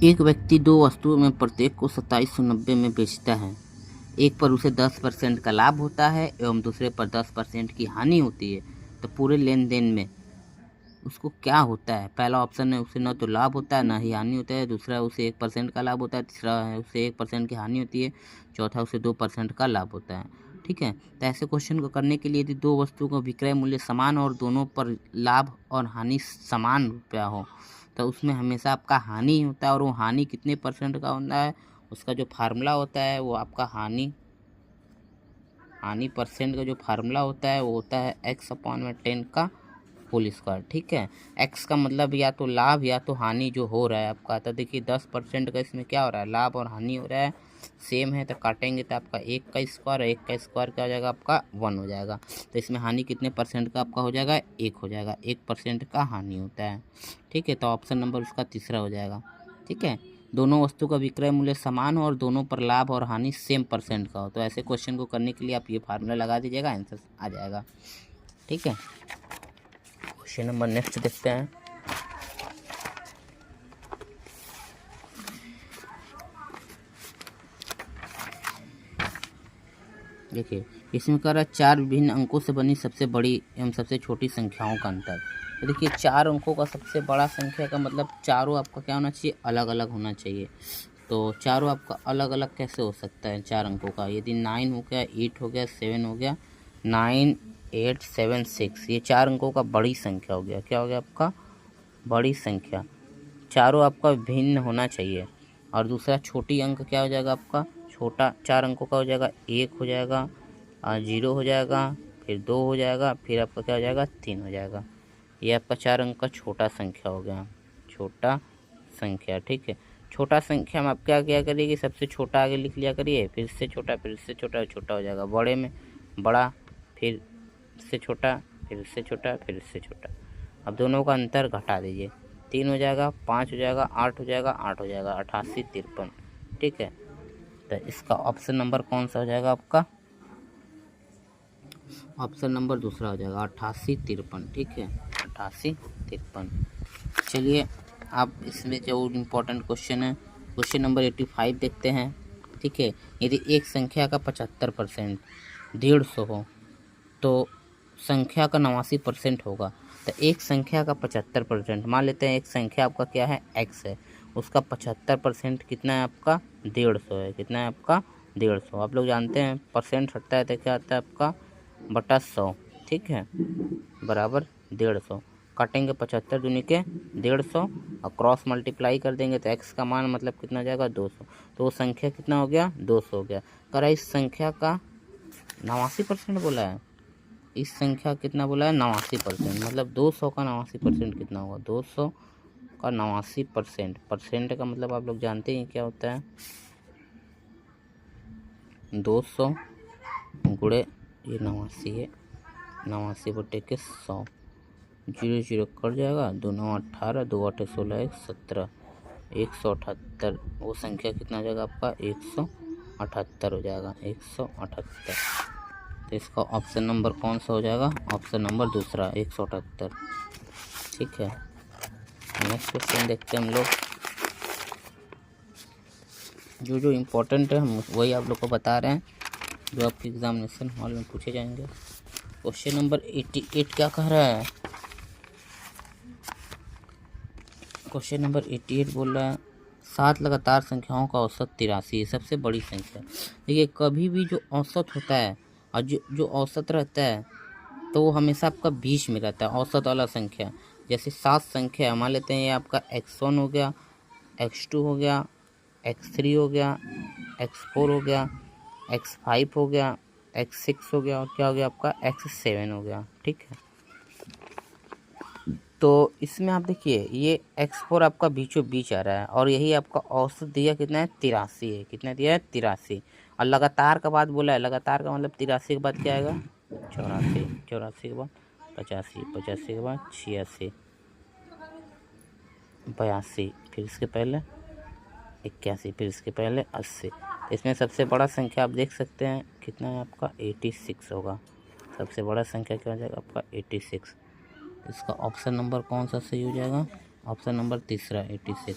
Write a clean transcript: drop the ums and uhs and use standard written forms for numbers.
एक व्यक्ति दो वस्तुओं में प्रत्येक को 2790 में बेचता है। एक पर उसे 10% का लाभ होता है एवं दूसरे पर 10% की हानि होती है, तो पूरे लेन देन में उसको क्या होता है? पहला ऑप्शन है उसे न तो लाभ होता है ना ही हानि होता है, दूसरा उसे 1% का लाभ होता है, तीसरा है उसे 1% की हानि होती है, चौथा उसे 2% का लाभ होता है। ठीक है, तो ऐसे क्वेश्चन को करने के लिए यदि दो वस्तुओं का विक्रय मूल्य समान और दोनों पर लाभ और हानि समान रुपया हो, तो उसमें हमेशा आपका हानि ही होता है। और वो हानि कितने परसेंट का होता है, उसका जो फार्मूला होता है वो आपका हानि परसेंट का जो फार्मूला होता है वो होता है x/10 का होल स्क्वायर। ठीक है, x का मतलब या तो लाभ या तो हानि जो हो रहा है आपका। तो देखिए 10% का इसमें क्या हो रहा है, लाभ और हानि हो रहा है, सेम है, तो काटेंगे तो आपका 1 का स्क्वायर, 1 का स्क्वायर क्या हो जाएगा आपका 1 हो जाएगा। तो इसमें हानि कितने परसेंट का आपका हो जाएगा, 1 हो जाएगा, 1% का हानि होता है। ठीक है, तो ऑप्शन नंबर उसका तीसरा हो जाएगा। ठीक है, दोनों वस्तु का विक्रय मूल्य समान हो और दोनों पर लाभ और हानि सेम परसेंट का हो, तो ऐसे क्वेश्चन को करने के लिए आप ये फार्मूला लगा दीजिएगा, आंसर आ जाएगा। ठीक है, क्वेश्चन नंबर नेक्स्ट देखते हैं। देखिए इसमें कह रहा है 4 विभिन्न अंकों से बनी सबसे बड़ी एवं सबसे छोटी संख्याओं का अंतर। तो देखिए 4 अंकों का सबसे बड़ा संख्या का मतलब चारों आपका क्या होना चाहिए, अलग अलग होना चाहिए। तो चारों आपका अलग अलग कैसे हो सकता है 4 अंकों का, यदि 9 हो गया, 8 हो गया, 7 हो गया, 9 8 7 6, ये 4 अंकों का बड़ी संख्या हो गया। क्या हो गया आपका, बड़ी संख्या। चारों आपका भिन्न होना चाहिए। और दूसरा छोटी अंक क्या हो जाएगा आपका, छोटा 4 अंकों का हो जाएगा, 1 हो जाएगा, 0 हो जाएगा, फिर 2 हो जाएगा, फिर आपका क्या हो जाएगा 3 हो जाएगा। ये आपका 4 अंक का छोटा संख्या हो गया, छोटा संख्या। ठीक है, छोटा संख्या में आप क्या क्या करिए, सबसे छोटा आगे लिख लिया करिए, फिर इससे छोटा, फिर इससे छोटा, छोटा हो जाएगा। बड़े में बड़ा, फिर इससे छोटा, फिर इससे छोटा, फिर इससे छोटा। अब दोनों का अंतर घटा दीजिए, 3 हो जाएगा, 5 हो जाएगा, 8 हो जाएगा, 8 हो जाएगा, 88 53। ठीक है, तो इसका ऑप्शन नंबर कौन सा हो जाएगा आपका, ऑप्शन नंबर दूसरा हो जाएगा 88 53। ठीक है, 88 53। चलिए आप इसमें जो इम्पोर्टेंट क्वेश्चन है, क्वेश्चन नंबर 85 देखते हैं। ठीक है, यदि एक संख्या का 75% 150 हो तो संख्या का 89% होगा। तो एक संख्या का 75%, मान लेते हैं एक संख्या आपका क्या है x है, उसका 75% कितना है आपका 150 है। कितना है आपका 150। आप लोग जानते हैं परसेंट हटता है तो क्या आता है आपका बटा 100। ठीक है, बराबर 150। काटेंगे 75 दूनी के 150 और क्रॉस मल्टीप्लाई कर देंगे तो x का मान मतलब कितना हो जाएगा 200। तो वो संख्या कितना हो गया 200 हो गया। करा इस संख्या का 89% बोला है, इस संख्या कितना बोला है 89%, मतलब 200 का 89% कितना होगा, 200 का 89%। परसेंट का मतलब आप लोग जानते हैं क्या होता है, 200 गुणे ये 89 है, 89 बटे के 100, 0 0 कट जाएगा, 2 9 18, 2 8 16 1 17, 178। वो संख्या कितना हो जाएगा आपका 178 हो जाएगा, 178। तो इसका ऑप्शन नंबर कौन सा हो जाएगा, ऑप्शन नंबर दूसरा 178। ठीक है, नेक्स्ट क्वेश्चन देखते हैं हम लोग। जो जो इम्पोर्टेंट है हम वही आप लोग को बता रहे हैं, जो आपके एग्जामिनेशन हॉल में पूछे जाएंगे। क्वेश्चन नंबर 88 क्या कह रहा है, क्वेश्चन नंबर 88 बोल रहा है 7 लगातार संख्याओं का औसत 83 है, सबसे बड़ी संख्या। देखिए कभी भी जो औसत होता है और जो औसत रहता है तो वो हमेशा आपका बीच में रहता है, औसत वाला संख्या। जैसे 7 संख्या मान लेते हैं, ये आपका x1 हो गया, x2 हो गया, x3 हो गया, x4 हो गया, x5 हो गया, x6 हो गया और क्या हो गया आपका x7 हो गया। ठीक है, तो इसमें आप देखिए ये x4 आपका बीचों बीच आ रहा है और यही आपका औसत दिया कितना है 83 है। कितना दिया है 83। और लगातार का बात बोला है, लगातार का मतलब 83 के बाद क्या आएगा 84, 84 के बाद 85, 85 के बाद 86, 82, फिर इसके पहले 81, फिर इसके पहले 80। इसमें सबसे बड़ा संख्या आप देख सकते हैं कितना है आपका 86 होगा। सबसे बड़ा संख्या क्या हो जाएगा आपका 86। इसका ऑप्शन नंबर कौन सा सही हो जाएगा, ऑप्शन नंबर तीसरा 86।